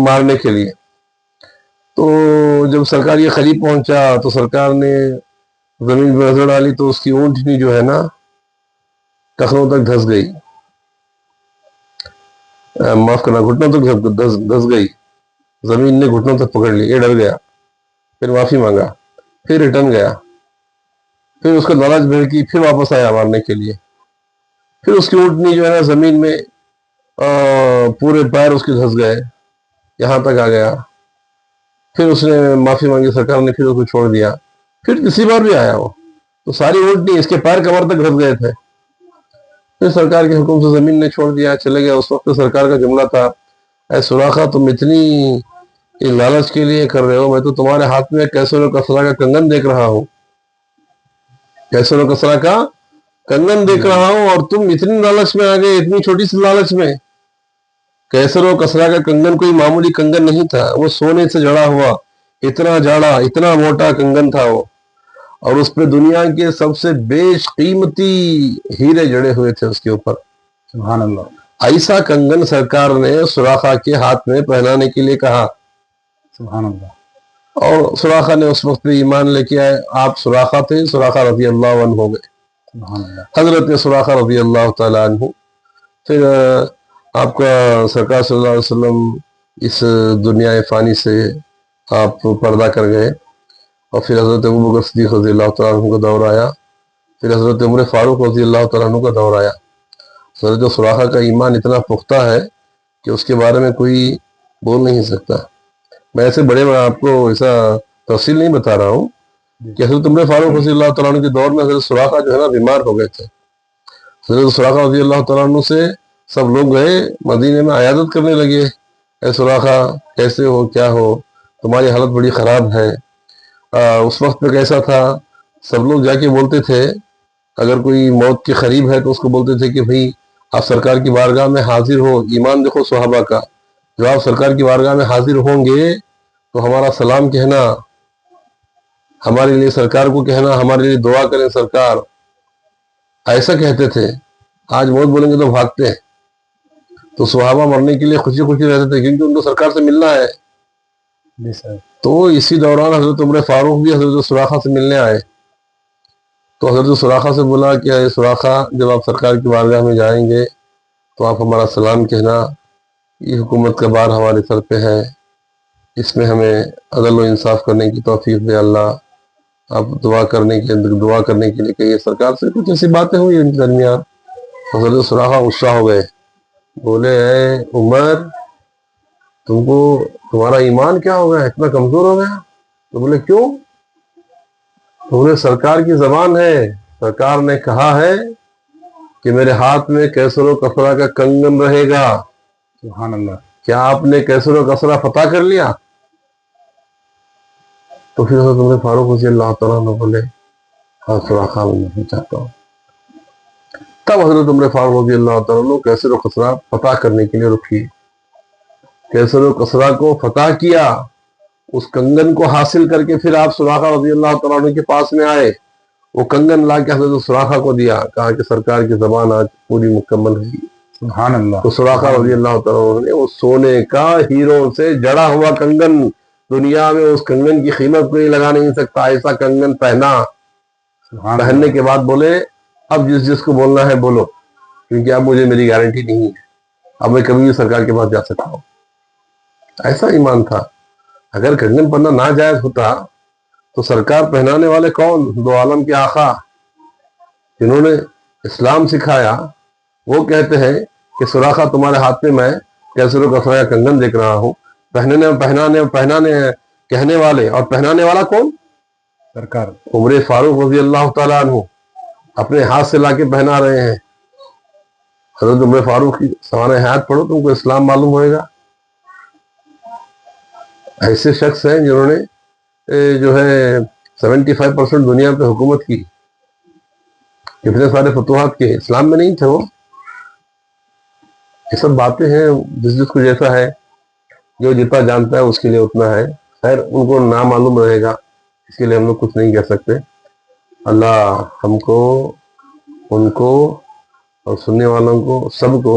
مارنے کے لیے. تو جب سرکار یہ قریب پہنچا تو سرکار نے زمین پہ نظر ڈالی تو اس کی اونٹنی جو ہے نا ٹخنوں تک دھس گئی، معاف کرنا گھٹنوں تک دھس گئی. زمین نے گھٹنوں تک پکڑ لی، یہ ڈر گیا، پھر معافی مانگا، پھر ریٹرن گیا، پھر اس کو لالچ بھڑکی، پھر واپس آیا مارنے کے لیے. پھر اس کی اونٹنی جو ہے نا زمین میں پورے پیر اس کے دھس گئے، یہاں تک آ گیا. پھر اس نے معافی مانگی، سرکار نے پھر اس کو چھوڑ دیا. پھر کسی بار بھی آیا وہ تو ساری اونٹنی اس کے پیر کمر تک دھس گئے تھے. پھر سرکار کے حکم سے زمین نے چھوڑ دیا، چلے گیا. اس وقت سرکار کا جملہ تھا، اے سراخا تم اتنی لالچ کے لیے کر رہے ہو، میں تو تمہارے ہاتھ میں کیسر و کسرا کا کنگن دیکھ رہا ہوں، کیسر و کسرا کا کنگن دیکھ رہا ہوں، اور تم اتنی لالچ میں آ گئے، اتنی چھوٹی سی لالچ میں. کیسر و کسرا کا کنگن کوئی معمولی کنگن نہیں تھا، وہ سونے سے جڑا ہوا اتنا جاڑا اتنا موٹا کنگن تھا وہ، اور اس پہ دنیا کے سب سے بیش قیمتی ہیرے جڑے ہوئے تھے اس کے اوپر. سبحان اللہ. ایسا کنگن سرکار نے سراخا کے ہاتھ میں پہنانے کے لیے کہا. سبحان اللہ. اور سراخا نے اس وقت پہ ایمان لے کے آئے. آپ سراخا تھے، سراخا رضی اللہ عنہ ہو گئے. سبحان اللہ. حضرت سراخا رضی اللہ تعالیٰ عنہ پھر آپ کا سرکار صلی اللہ علیہ وسلم اس دنیا فانی سے آپ پردہ کر گئے، اور پھر حضرت ابوبکر صدیق رضی اللہ تعالیٰ عنہ کا دور آیا، پھر حضرت عمر فاروق رضی اللہ تعالیٰ عنہ کا دور آیا. حضرت سراخا کا ایمان اتنا پختہ ہے کہ اس کے بارے میں کوئی بول نہیں سکتا. میں ایسے بڑے آپ کو ایسا تفصیل نہیں بتا رہا ہوں کہ حضرت عمر فاروق رضی اللہ تعالیٰ عنہ کے دور میں حضرت سراخا جو ہے نا بیمار ہو گئے تھے. حضرت سراخا رضی اللہ تعالیٰ عنہ سے سب لوگ گئے مدینے میں، عیادت کرنے لگے. اے سراخا کیسے ہو، کیا ہو، تمہاری حالت بڑی خراب ہے. اس وقت پہ کیسا تھا، سب لوگ جا کے بولتے تھے، اگر کوئی موت کے قریب ہے تو اس کو بولتے تھے کہ بھئی آپ سرکار کی بارگاہ میں حاضر ہو. ایمان دیکھو صحابہ کا، جب آپ سرکار کی بارگاہ میں حاضر ہوں گے تو ہمارا سلام کہنا، ہمارے لیے سرکار کو کہنا، ہمارے لیے دعا کریں سرکار، ایسا کہتے تھے. آج موت بولیں گے تو بھاگتے ہیں. تو صحابہ مرنے کے لیے خوشی خوشی رہتے تھے کیونکہ ان کو سرکار سے ملنا ہے. تو اسی دوران حضرت عمر فاروق بھی حضرت سراخا سے ملنے آئے. تو حضرت سراخا سے بولا کہ اے سراخا، جب آپ سرکار کی بارگاہ میں جائیں گے تو آپ ہمارا سلام کہنا، یہ حکومت کا بار ہمارے سر پہ ہے، اس میں ہمیں عدل و انصاف کرنے کی توفیق دے اللہ. آپ دعا کرنے کے لیے کہیے سرکار سے. کچھ ایسی باتیں ہوئی ان کے درمیان. حضرت سراخا غصہ ہو گئے، بولے اے عمر، تمہارا ایمان کیا ہو گیا، اتنا کمزور ہو گیا؟ تو بولے کیوں؟ تو بولے سرکار کی زبان ہے، سرکار نے کہا ہے کہ میرے ہاتھ میں کیسر و کسرا کا کنگن رہے گا. سبحان اللہ. کیا آپ نے کیسر و کسرا فتح کر لیا؟ تو پھر حضرت عمر فاروق رضی اللہ تعالیٰ عنہ بولے ہاں سراخا میں نہیں چاہتا ہوں. تب حضرت عمر فاروق رضی اللہ تعالیٰ عنہ کیسر و کسرا فتح کرنے کے لیے رکھی. کیسر و کسرا کو فتح کیا، اس کنگن کو حاصل کر کے پھر آپ سراخا رضی اللہ تعالیٰ عنہ کے پاس میں آئے. وہ کنگن لا کے حضرت سراخا کو دیا، کہا کہ سرکار کی زبان آج پوری مکمل ہوگی. سبحان اللہ. تو سراخا رضی اللہ تعالیٰ عنہ نے وہ سونے کا ہیروں سے جڑا ہوا کنگن، دنیا میں اس کنگن کی قیمت کوئی لگا نہیں سکتا، ایسا کنگن پہنا. پہننے کے بعد بولے اب جس کو بولنا ہے بولو، کیونکہ اب مجھے میری گارنٹی نہیں ہے، اب میں کبھی بھی سرکار کے پاس جا سکتا ہوں. ایسا ایمان تھا. اگر کنگن پہننا ناجائز ہوتا تو سرکار پہنانے والے کون؟ دو عالم کے آقا جنہوں نے اسلام سکھایا، وہ کہتے ہیں کہ سراخا تمہارے ہاتھ میں کیسر و کسرا کا کنگن دیکھ رہا ہوں. پہنانے کہنے والے اور پہنانے والا کون؟ سرکار. عمر فاروق رضی اللہ تعالیٰ عنہ اپنے ہاتھ سے لا کے پہنا رہے ہیں. حضرت عمر فاروق کی سوانح حیات پڑھو، تم کو اسلام معلوم ہوئے گا. ایسے شخص ہیں جنہوں نے جو ہے 75% دنیا پہ حکومت کی، کتنے سارے فتوحات کے، اسلام میں نہیں تھے وہ. یہ سب باتیں ہیں، جس کو جیسا ہے، جو جتنا جانتا ہے اس کے لیے اتنا ہے. خیر ان کو نامعلوم رہے گا، اس کے لیے ہم لوگ کچھ نہیں کہہ سکتے. اللہ ہم کو، ان کو اور سننے والوں کو سب کو